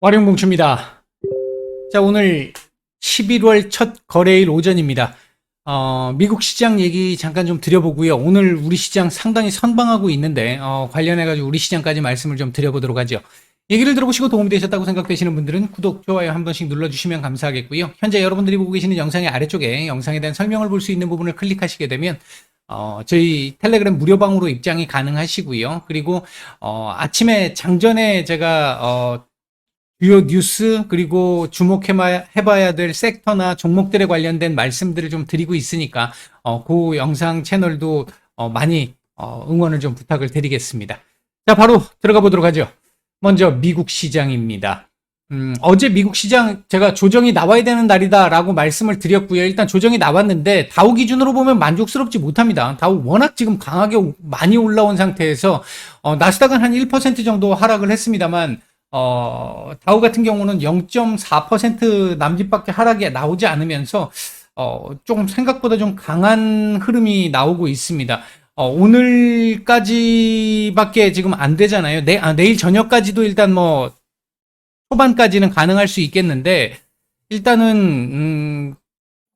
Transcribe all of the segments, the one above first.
와룡봉추입니다. 자, 오늘 11월 첫 거래일 오전입니다. 미국 시장 얘기 잠깐 좀 드려보고요. 오늘 우리 시장 상당히 선방하고 있는데, 관련해가지고 우리 시장까지 말씀을 좀 드려보도록 하죠. 얘기를 들어보시고 도움이 되셨다고 생각되시는 분들은 구독, 좋아요 한 번씩 눌러주시면 감사하겠고요. 현재 여러분들이 보고 계시는 영상의 아래쪽에 영상에 대한 설명을 볼 수 있는 부분을 클릭하시게 되면, 저희 텔레그램 무료방으로 입장이 가능하시고요. 그리고, 아침에 장전에 제가, 주요 뉴스 그리고 주목해봐야 될 섹터나 종목들에 관련된 말씀들을 좀 드리고 있으니까 그 영상 채널도 많이 응원을 좀 부탁을 드리겠습니다. 자, 바로 들어가 보도록 하죠. 먼저 미국 시장입니다. 어제 미국 시장 제가 조정이 나와야 되는 날이다라고 말씀을 드렸고요. 일단 조정이 나왔는데 다우 기준으로 보면 만족스럽지 못합니다. 다우 워낙 지금 강하게 많이 올라온 상태에서 나스닥은 한 1% 정도 하락을 했습니다만 다우 같은 경우는 0.4% 남짓밖에 하락이 나오지 않으면서, 조금 생각보다 좀 강한 흐름이 나오고 있습니다. 오늘까지밖에 지금 안 되잖아요. 내일 저녁까지도 일단 뭐, 초반까지는 가능할 수 있겠는데, 일단은,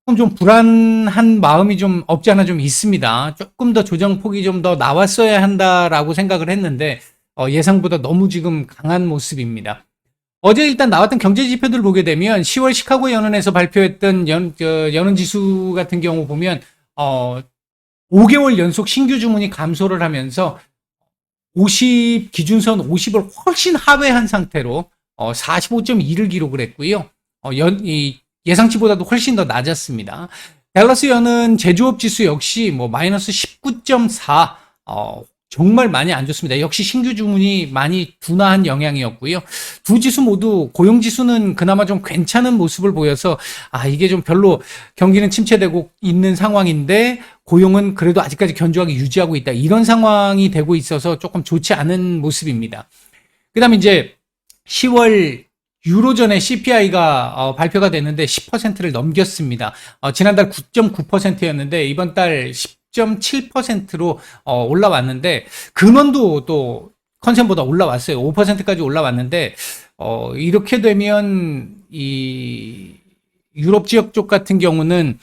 조금 좀 불안한 마음이 좀 없지 않아 좀 있습니다. 조금 더 조정폭이 좀 더 나왔어야 한다라고 생각을 했는데, 예상보다 너무 지금 강한 모습입니다. 어제 일단 나왔던 경제 지표들 보게 되면 10월 시카고 연은에서 발표했던 연은지수 같은 경우 보면 5개월 연속 신규 주문이 감소를 하면서 50 기준선 50을 훨씬 하회한 상태로 45.2를 기록을 했고요. 예상치보다도 훨씬 더 낮았습니다. 댈러스 연은 제조업 지수 역시 뭐 마이너스 19.4 정말 많이 안 좋습니다. 역시 신규 주문이 많이 둔화한 영향이었고요. 두 지수 모두 고용 지수는 그나마 좀 괜찮은 모습을 보여서 이게 좀 별로 경기는 침체되고 있는 상황인데 고용은 그래도 아직까지 견조하게 유지하고 있다. 이런 상황이 되고 있어서 조금 좋지 않은 모습입니다. 그다음에 이제 10월 유로존의 CPI가 발표가 됐는데 10%를 넘겼습니다. 지난달 9.9%였는데 이번 달 10.7%로 올라왔는데 근원도 또 컨센보다 올라왔어요. 5%까지 올라왔는데 이렇게 되면 이 유럽 지역 쪽 같은 경우는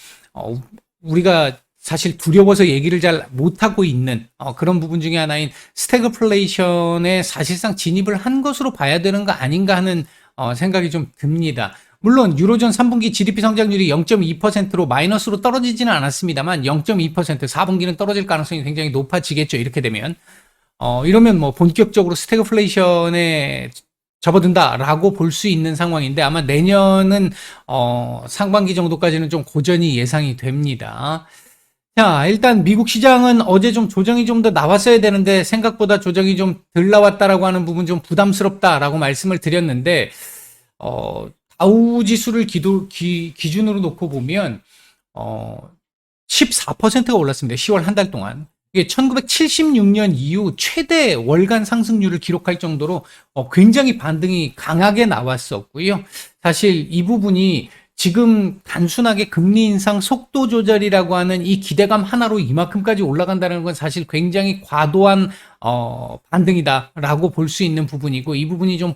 우리가 사실 두려워서 얘기를 잘 못하고 있는 그런 부분 중에 하나인 스태그플레이션에 사실상 진입을 한 것으로 봐야 되는 거 아닌가 하는 생각이 좀 듭니다. 물론 유로존 3분기 GDP 성장률이 0.2%로 마이너스로 떨어지지는 않았습니다만 0.2% 4분기는 떨어질 가능성이 굉장히 높아지겠죠. 이렇게 되면 이러면 뭐 본격적으로 스태그플레이션에 접어든다라고 볼 수 있는 상황인데 아마 내년은 상반기 정도까지는 좀 고전이 예상이 됩니다. 자, 일단 미국 시장은 어제 좀 조정이 좀 더 나왔어야 되는데 생각보다 조정이 좀 덜 나왔다라고 하는 부분 좀 부담스럽다라고 말씀을 드렸는데 다우 지수를 기준으로 놓고 보면 14%가 올랐습니다. 10월 한 달 동안. 이게 1976년 이후 최대 월간 상승률을 기록할 정도로 굉장히 반등이 강하게 나왔었고요. 사실 이 부분이 지금 단순하게 금리 인상 속도 조절이라고 하는 이 기대감 하나로 이만큼까지 올라간다는 건 사실 굉장히 과도한 반등이다라고 볼 수 있는 부분이고 이 부분이 좀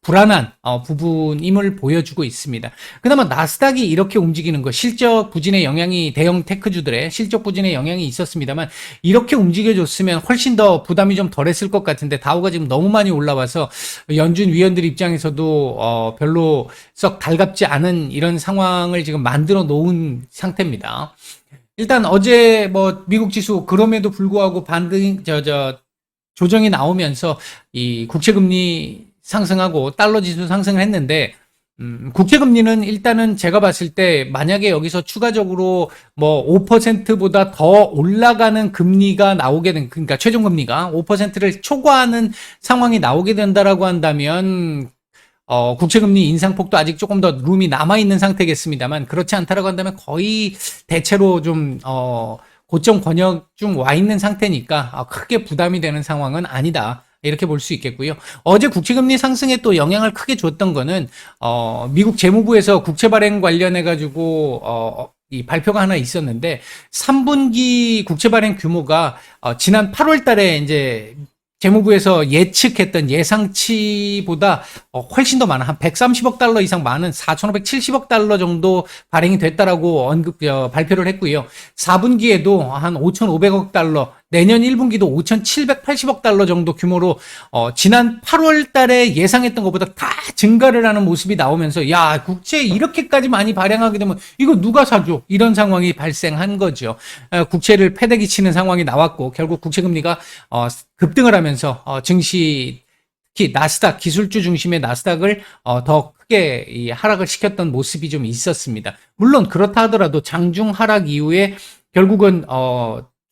불안한 부분임을 보여주고 있습니다. 그나마 나스닥이 이렇게 움직이는 것, 실적 부진의 영향이 대형 테크주들의 실적 부진의 영향이 있었습니다만 이렇게 움직여줬으면 훨씬 더 부담이 좀 덜했을 것 같은데 다우가 지금 너무 많이 올라와서 연준 위원들 입장에서도 별로 썩 달갑지 않은 이런 상황을 지금 만들어 놓은 상태입니다. 일단 어제 뭐 미국 지수 그럼에도 불구하고 조정이 나오면서 이 국채금리 상승하고 달러 지수 상승을 했는데 국채금리는 일단은 제가 봤을 때 만약에 여기서 추가적으로 뭐 5%보다 더 올라가는 금리가 나오게 된 그러니까 최종 금리가 5%를 초과하는 상황이 나오게 된다라고 한다면 국채금리 인상폭도 아직 조금 더 룸이 남아 있는 상태겠습니다만 그렇지 않다라고 한다면 거의 대체로 좀 고점 권역 중 와 있는 상태니까 크게 부담이 되는 상황은 아니다. 이렇게 볼 수 있겠고요. 어제 국채금리 상승에 또 영향을 크게 줬던 거는 미국 재무부에서 국채 발행 관련해 가지고 이 발표가 하나 있었는데 3분기 국채 발행 규모가 지난 8월 달에 이제 재무부에서 예측했던 예상치보다 훨씬 더 많은 한 130억 달러 이상 많은 4,570억 달러 정도 발행이 됐다라고 발표를 했고요. 4분기에도 한 5,500억 달러, 내년 1분기도 5,780억 달러 정도 규모로 지난 8월 달에 예상했던 것보다 다 증가를 하는 모습이 나오면서 야, 국채 이렇게까지 많이 발행하게 되면 이거 누가 사줘? 이런 상황이 발생한 거죠. 국채를 패대기 치는 상황이 나왔고 결국 국채 금리가 급등을 하면서 증시 특히 나스닥 기술주 중심의 나스닥을 더 크게 이 하락을 시켰던 모습이 좀 있었습니다. 물론 그렇다 하더라도 장중 하락 이후에 결국은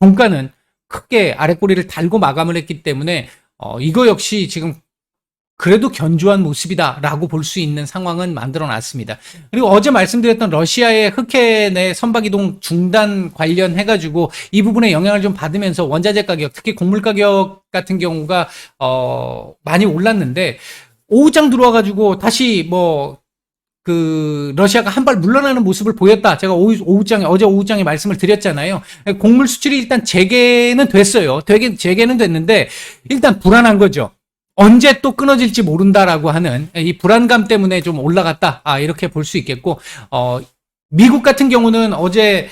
종가는 크게 아랫꼬리를 달고 마감을 했기 때문에 이거 역시 지금 그래도 견조한 모습이다라고 볼 수 있는 상황은 만들어놨습니다. 그리고 어제 말씀드렸던 러시아의 흑해 내 선박이동 중단 관련해가지고 이 부분에 영향을 좀 받으면서 원자재 가격, 특히 곡물 가격 같은 경우가 많이 올랐는데 오후장 들어와가지고 다시 러시아가 한 발 물러나는 모습을 보였다. 제가 어제 오후장에 말씀을 드렸잖아요. 곡물 수출이 일단 재개는 됐어요. 재개는 됐는데 일단 불안한 거죠. 언제 또 끊어질지 모른다라고 하는 이 불안감 때문에 좀 올라갔다. 이렇게 볼 수 있겠고, 미국 같은 경우는 어제,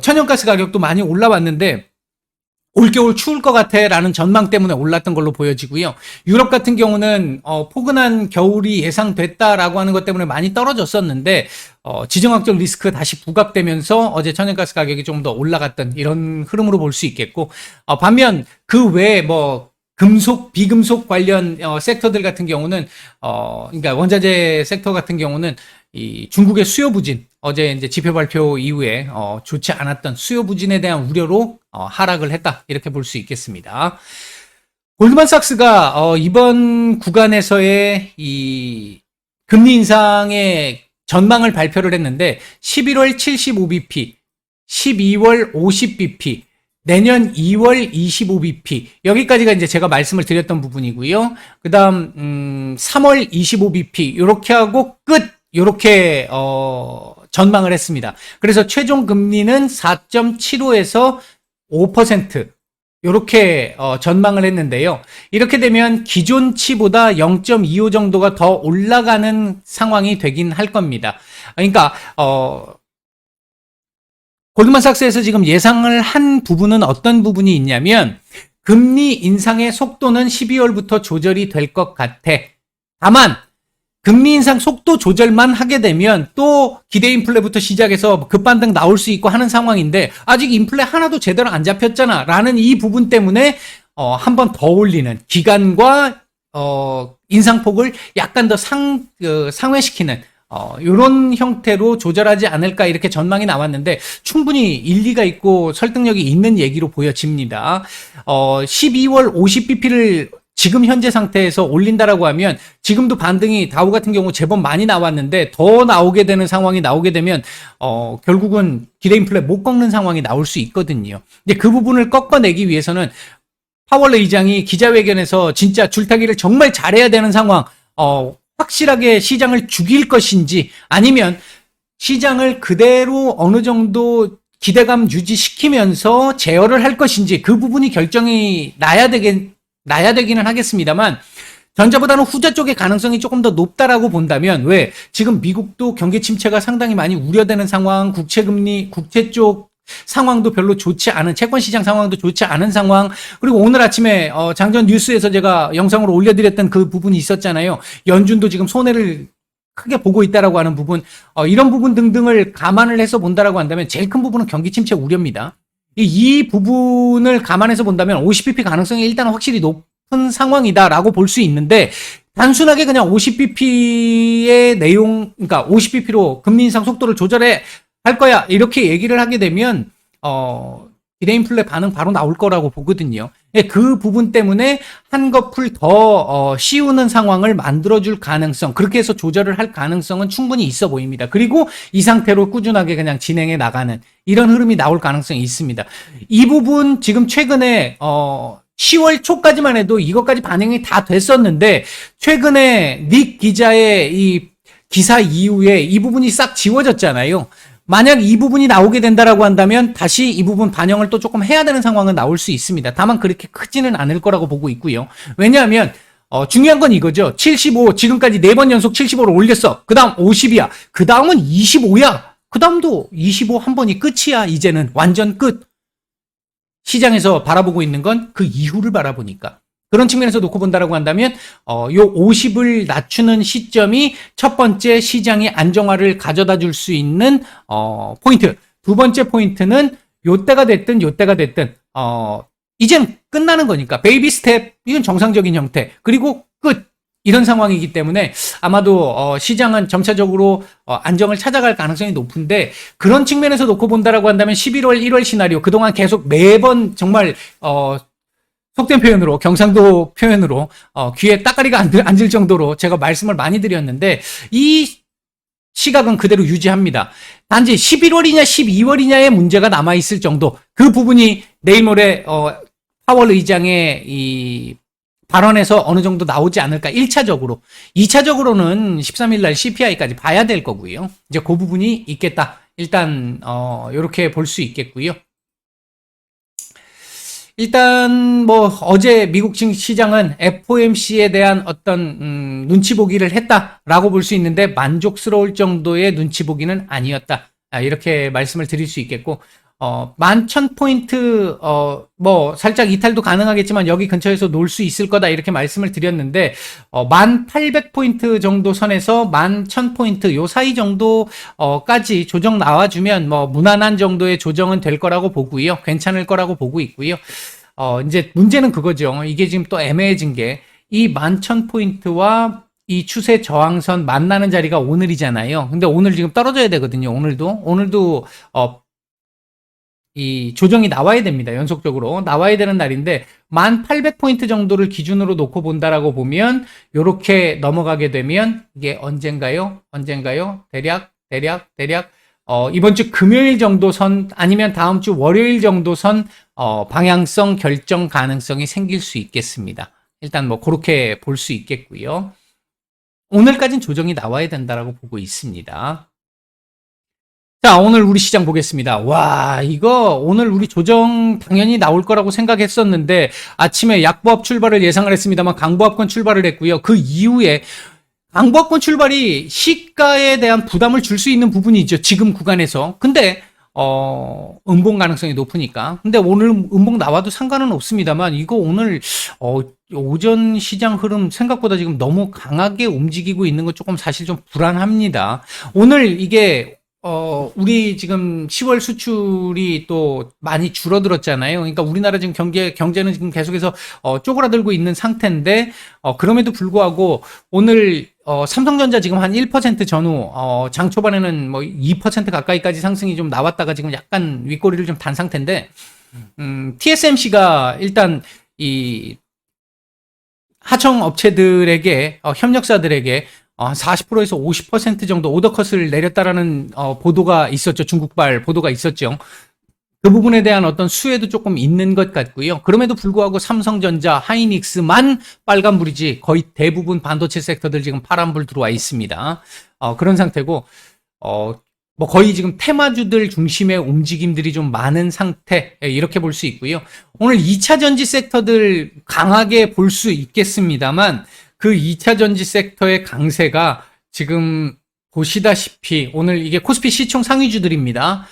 천연가스 가격도 많이 올라왔는데, 올겨울 추울 것 같아 라는 전망 때문에 올랐던 걸로 보여지고요. 유럽 같은 경우는, 포근한 겨울이 예상됐다라고 하는 것 때문에 많이 떨어졌었는데, 지정학적 리스크 다시 부각되면서 어제 천연가스 가격이 좀 더 올라갔던 이런 흐름으로 볼 수 있겠고, 반면 그 외에 금속, 비금속 관련 섹터들 같은 경우는 그러니까 원자재 섹터 같은 경우는 이 중국의 수요 부진, 어제 이제 지표 발표 이후에 좋지 않았던 수요 부진에 대한 우려로 하락을 했다. 이렇게 볼 수 있겠습니다. 골드만삭스가 이번 구간에서의 이 금리 인상의 전망을 발표를 했는데 11월 75bp, 12월 50bp, 내년 2월 25bp 여기까지가 이제 제가 말씀을 드렸던 부분이고요. 그다음 3월 25bp 요렇게 하고 끝 요렇게 전망을 했습니다. 그래서 최종 금리는 4.75에서 5% 요렇게 전망을 했는데요. 이렇게 되면 기존치보다 0.25 정도가 더 올라가는 상황이 되긴 할 겁니다. 그러니까 골드만삭스에서 지금 예상을 한 부분은 어떤 부분이 있냐면 금리 인상의 속도는 12월부터 조절이 될 것 같아. 다만 금리 인상 속도 조절만 하게 되면 또 기대 인플레부터 시작해서 급반등 나올 수 있고 하는 상황인데 아직 인플레 하나도 제대로 안 잡혔잖아 라는 이 부분 때문에 한 번 더 올리는 기간과 인상폭을 약간 더 상회시키는 요런 형태로 조절하지 않을까 이렇게 전망이 나왔는데 충분히 일리가 있고 설득력이 있는 얘기로 보여집니다. 12월 50bp를 지금 현재 상태에서 올린다라고 하면 지금도 반등이 다우 같은 경우 제법 많이 나왔는데 더 나오게 되는 상황이 나오게 되면 결국은 기대 인플레 못 꺾는 상황이 나올 수 있거든요. 근데 그 부분을 꺾어내기 위해서는 파월 의장이 기자회견에서 진짜 줄타기를 정말 잘해야 되는 상황 확실하게 시장을 죽일 것인지 아니면 시장을 그대로 어느 정도 기대감 유지시키면서 제어를 할 것인지 그 부분이 결정이 나야 되기는 하겠습니다만 전자보다는 후자 쪽의 가능성이 조금 더 높다라고 본다면 왜 지금 미국도 경기 침체가 상당히 많이 우려되는 상황, 국채 쪽 상황도 별로 좋지 않은 채권 시장 상황도 좋지 않은 상황 그리고 오늘 아침에 장전 뉴스에서 제가 영상으로 올려드렸던 그 부분이 있었잖아요. 연준도 지금 손해를 크게 보고 있다라고 하는 부분 이런 부분 등등을 감안을 해서 본다라고 한다면 제일 큰 부분은 경기 침체 우려입니다. 이 부분을 감안해서 본다면 50bp 가능성이 일단 확실히 높은 상황이다라고 볼 수 있는데 단순하게 그냥 50bp의 내용 그러니까 50bp로 금리 인상 속도를 조절해 할 거야 이렇게 얘기를 하게 되면 기대 인플레 반응 바로 나올 거라고 보거든요. 그 부분 때문에 한꺼풀 더 씌우는 상황을 만들어줄 가능성 그렇게 해서 조절을 할 가능성은 충분히 있어 보입니다. 그리고 이 상태로 꾸준하게 그냥 진행해 나가는 이런 흐름이 나올 가능성이 있습니다. 이 부분 지금 최근에 10월 초까지만 해도 이것까지 반영이 다 됐었는데 최근에 닉 기자의 이 기사 이후에 이 부분이 싹 지워졌잖아요. 만약 이 부분이 나오게 된다라고 한다면 다시 이 부분 반영을 또 조금 해야 되는 상황은 나올 수 있습니다. 다만 그렇게 크지는 않을 거라고 보고 있고요. 왜냐하면 중요한 건 이거죠. 75 지금까지 4번 연속 75를 올렸어. 그 다음 50이야. 그 다음은 25야. 그 다음도 25 한 번이 끝이야. 이제는 완전 끝. 시장에서 바라보고 있는 건 그 이후를 바라보니까. 그런 측면에서 놓고 본다라고 한다면 요 50을 낮추는 시점이 첫 번째 시장의 안정화를 가져다 줄 수 있는 포인트. 두 번째 포인트는 요때가 됐든 이젠 끝나는 거니까 베이비 스텝, 이건 정상적인 형태. 그리고 끝. 이런 상황이기 때문에 아마도 시장은 점차적으로 안정을 찾아갈 가능성이 높은데, 그런 측면에서 놓고 본다라고 한다면 11월 1월 시나리오, 그동안 계속 매번 정말 속된 표현으로, 경상도 표현으로 귀에 따까리가 앉을 정도로 제가 말씀을 많이 드렸는데, 이 시각은 그대로 유지합니다. 단지 11월이냐 12월이냐의 문제가 남아있을 정도, 그 부분이 내일 모레 파월 의장의 이 발언에서 어느 정도 나오지 않을까. 1차적으로. 2차적으로는 13일 날 CPI까지 봐야 될 거고요. 이제 그 부분이 있겠다. 일단 이렇게 볼 수 있겠고요. 일단 뭐 어제 미국 시장은 FOMC에 대한 어떤 눈치 보기를 했다라고 볼 수 있는데, 만족스러울 정도의 눈치 보기는 아니었다. 이렇게 말씀을 드릴 수 있겠고, 11,000포인트, 뭐, 살짝 이탈도 가능하겠지만 여기 근처에서 놀 수 있을 거다, 이렇게 말씀을 드렸는데, 1,800포인트 정도 선에서 11,000포인트, 요 사이 정도까지 조정 나와주면, 뭐, 무난한 정도의 조정은 될 거라고 보고요. 괜찮을 거라고 보고 있고요. 이제 문제는 그거죠. 이게 지금 또 애매해진 게, 이 11,000포인트와 이 추세 저항선 만나는 자리가 오늘이잖아요. 근데 오늘 지금 떨어져야 되거든요. 오늘도, 이 조정이 나와야 됩니다. 연속적으로 나와야 되는 날인데, 1,800포인트 정도를 기준으로 놓고 본다라고 보면, 요렇게 넘어가게 되면 이게 언젠가요? 대략 이번 주 금요일 정도 선, 아니면 다음 주 월요일 정도 선 방향성 결정 가능성이 생길 수 있겠습니다. 일단 뭐 그렇게 볼 수 있겠고요. 오늘까지는 조정이 나와야 된다라고 보고 있습니다. 자, 오늘 우리 시장 보겠습니다. 와, 이거 오늘 우리 조정 당연히 나올 거라고 생각했었는데, 아침에 약보합 출발을 예상을 했습니다만 강보합권 출발을 했고요. 그 이후에 강보합권 출발이 시가에 대한 부담을 줄 수 있는 부분이죠. 지금 구간에서. 근데 음봉 가능성이 높으니까. 근데 오늘 음봉 나와도 상관은 없습니다만, 이거 오늘 오전 시장 흐름 생각보다 지금 너무 강하게 움직이고 있는 거 조금 사실 좀 불안합니다. 오늘 이게 우리 지금 10월 수출이 또 많이 줄어들었잖아요. 그러니까 우리나라 지금 경제는 지금 계속해서 쪼그라들고 있는 상태인데, 그럼에도 불구하고 오늘 삼성전자 지금 한 1% 전후, 장 초반에는 뭐 2% 가까이까지 상승이 좀 나왔다가 지금 약간 윗꼬리를 좀 단 상태인데, TSMC가 일단 이 하청 업체들에게, 협력사들에게 40%에서 50% 정도 오더컷을 내렸다라는 보도가 있었죠. 중국발 보도가 있었죠. 그 부분에 대한 어떤 수혜도 조금 있는 것 같고요. 그럼에도 불구하고 삼성전자, 하이닉스만 빨간불이지 거의 대부분 반도체 섹터들 지금 파란불 들어와 있습니다. 그런 상태고, 뭐 거의 지금 테마주들 중심의 움직임들이 좀 많은 상태, 이렇게 볼 수 있고요. 오늘 2차 전지 섹터들 강하게 볼 수 있겠습니다만, 그 2차 전지 섹터의 강세가 지금 보시다시피 오늘 이게 코스피 시총 상위주들입니다.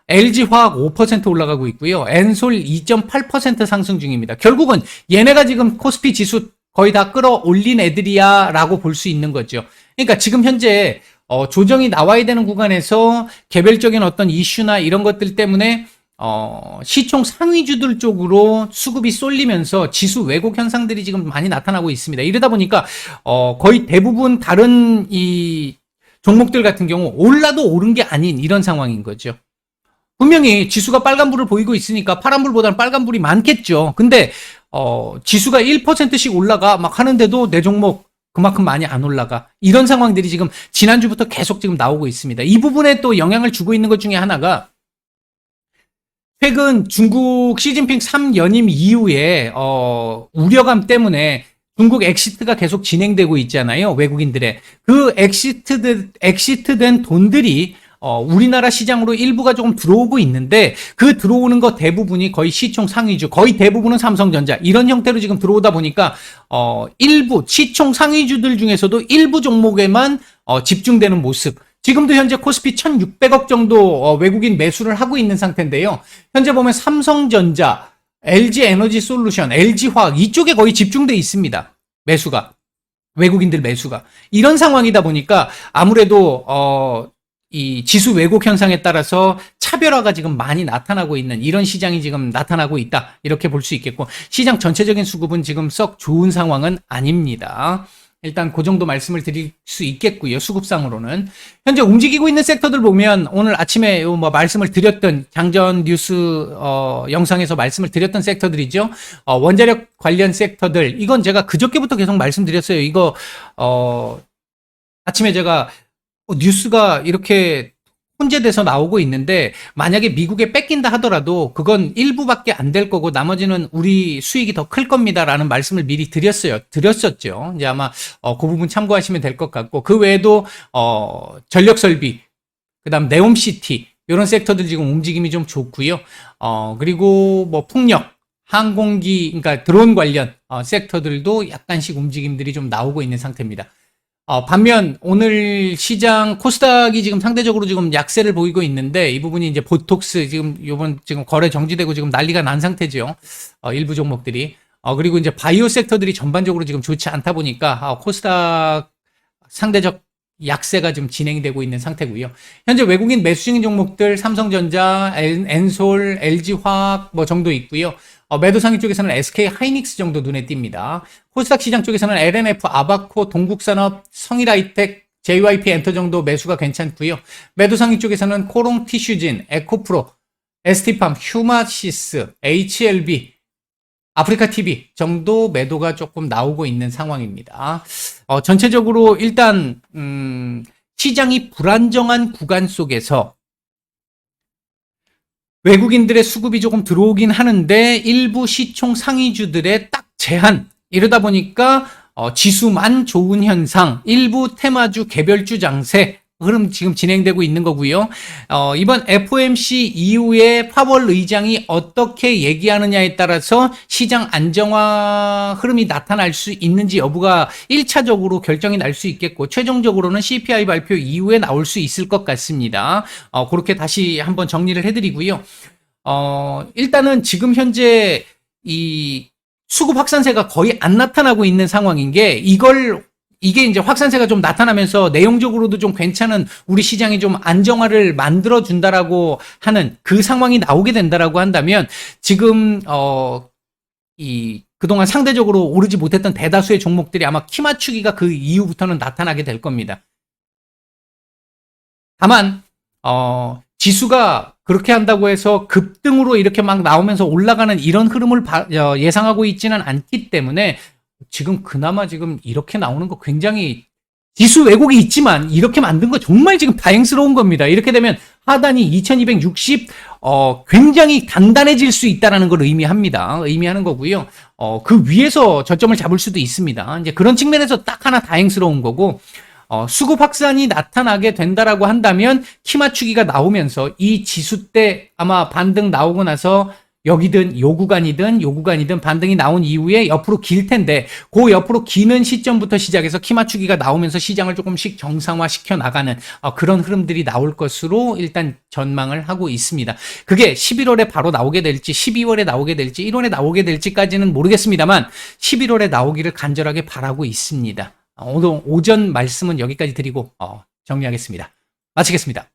LG화학 5% 올라가고 있고요. 엔솔 2.8% 상승 중입니다. 결국은 얘네가 지금 코스피 지수 거의 다 끌어올린 애들이야 라고 볼 수 있는 거죠. 그러니까 지금 현재 조정이 나와야 되는 구간에서 개별적인 어떤 이슈나 이런 것들 때문에 시총 상위주들 쪽으로 수급이 쏠리면서 지수 왜곡 현상들이 지금 많이 나타나고 있습니다. 이러다 보니까 거의 대부분 다른 이 종목들 같은 경우 올라도 오른 게 아닌 이런 상황인 거죠. 분명히 지수가 빨간불을 보이고 있으니까 파란불보다는 빨간불이 많겠죠. 근데 지수가 1%씩 올라가 막 하는데도 내 종목 그만큼 많이 안 올라가. 이런 상황들이 지금 지난주부터 계속 지금 나오고 있습니다. 이 부분에 또 영향을 주고 있는 것 중에 하나가, 최근 중국 시진핑 3연임 이후에 우려감 때문에 중국 엑시트가 계속 진행되고 있잖아요. 외국인들의 그 엑시트된 돈들이 우리나라 시장으로 일부가 조금 들어오고 있는데 그 들어오는 거 대부분이 거의 시총 상위주, 거의 대부분은 삼성전자 이런 형태로 지금 들어오다 보니까 일부 시총 상위주들 중에서도 일부 종목에만 집중되는 모습. 지금도 현재 코스피 1,600억 정도 외국인 매수를 하고 있는 상태인데요. 현재 보면 삼성전자, LG에너지솔루션, LG화학 이쪽에 거의 집중돼 있습니다. 매수가. 외국인들 매수가. 이런 상황이다 보니까 아무래도 이 지수 왜곡 현상에 따라서 차별화가 지금 많이 나타나고 있는 이런 시장이 지금 나타나고 있다. 이렇게 볼 수 있겠고 시장 전체적인 수급은 지금 썩 좋은 상황은 아닙니다. 일단 그 정도 말씀을 드릴 수 있겠고요. 수급상으로는. 현재 움직이고 있는 섹터들 보면 오늘 아침에 뭐 말씀을 드렸던 장전 뉴스 영상에서 말씀을 드렸던 섹터들이죠. 원자력 관련 섹터들. 이건 제가 그저께부터 계속 말씀드렸어요. 이거 아침에 제가 뉴스가 이렇게 혼재돼서 나오고 있는데 만약에 미국에 뺏긴다 하더라도 그건 일부밖에 안 될 거고 나머지는 우리 수익이 더 클 겁니다라는 말씀을 미리 드렸었죠. 이제 아마 그 부분 참고하시면 될 것 같고 그 외에도 전력설비, 그다음 네옴시티 이런 섹터들 지금 움직임이 좀 좋고요. 그리고 뭐 풍력, 항공기, 그러니까 드론 관련 섹터들도 약간씩 움직임들이 좀 나오고 있는 상태입니다. 반면 오늘 시장 코스닥이 지금 상대적으로 지금 약세를 보이고 있는데 이 부분이 이제 보톡스 지금 거래 정지되고 지금 난리가 난 상태죠. 일부 종목들이. 그리고 이제 바이오 섹터들이 전반적으로 지금 좋지 않다 보니까 코스닥 상대적 약세가 좀 진행되고 있는 상태고요. 현재 외국인 매수 중인 종목들 삼성전자, 엔솔, LG화학 뭐 정도 있고요. 매도 상위 쪽에서는 SK 하이닉스 정도 눈에 띕니다. 코스닥 시장 쪽에서는 LNF, 아바코, 동국산업, 성일하이텍, JYP 엔터 정도 매수가 괜찮고요. 매도 상위 쪽에서는 코롱 티슈진, 에코프로, ST팜, 휴마시스, HLB, 아프리카 TV 정도 매도가 조금 나오고 있는 상황입니다. 전체적으로 일단 시장이 불안정한 구간 속에서 외국인들의 수급이 조금 들어오긴 하는데 일부 시총 상위주들의 딱 제한, 이러다 보니까 지수만 좋은 현상, 일부 테마주 개별주 장세 흐름 지금 진행되고 있는 거고요. 이번 FOMC 이후에 파월 의장이 어떻게 얘기하느냐에 따라서 시장 안정화 흐름이 나타날 수 있는지 여부가 1차적으로 결정이 날 수 있겠고 최종적으로는 CPI 발표 이후에 나올 수 있을 것 같습니다. 그렇게 다시 한번 정리를 해드리고요. 일단은 지금 현재 이 수급 확산세가 거의 안 나타나고 있는 상황인 게 이게 이제 확산세가 좀 나타나면서 내용적으로도 좀 괜찮은 우리 시장이 좀 안정화를 만들어 준다라고 하는 그 상황이 나오게 된다라고 한다면 지금 그동안 상대적으로 오르지 못했던 대다수의 종목들이 아마 키 맞추기가 그 이후부터는 나타나게 될 겁니다. 다만 지수가 그렇게 한다고 해서 급등으로 이렇게 막 나오면서 올라가는 이런 흐름을 예상하고 있지는 않기 때문에 지금 그나마 지금 이렇게 나오는 거 굉장히 지수 왜곡이 있지만 이렇게 만든 거 정말 지금 다행스러운 겁니다. 이렇게 되면 하단이 2260 굉장히 단단해질 수 있다라는 걸 의미하는 거고요. 그 위에서 저점을 잡을 수도 있습니다. 이제 그런 측면에서 딱 하나 다행스러운 거고 수급 확산이 나타나게 된다라고 한다면 키 맞추기가 나오면서 이 지수 때 아마 반등 나오고 나서 여기든 요 구간이든 반등이 나온 이후에 옆으로 길 텐데 그 옆으로 기는 시점부터 시작해서 키 맞추기가 나오면서 시장을 조금씩 정상화시켜 나가는 그런 흐름들이 나올 것으로 일단 전망을 하고 있습니다. 그게 11월에 바로 나오게 될지 12월에 나오게 될지 1월에 나오게 될지까지는 모르겠습니다만 11월에 나오기를 간절하게 바라고 있습니다. 오늘 오전 말씀은 여기까지 드리고 정리하겠습니다. 마치겠습니다.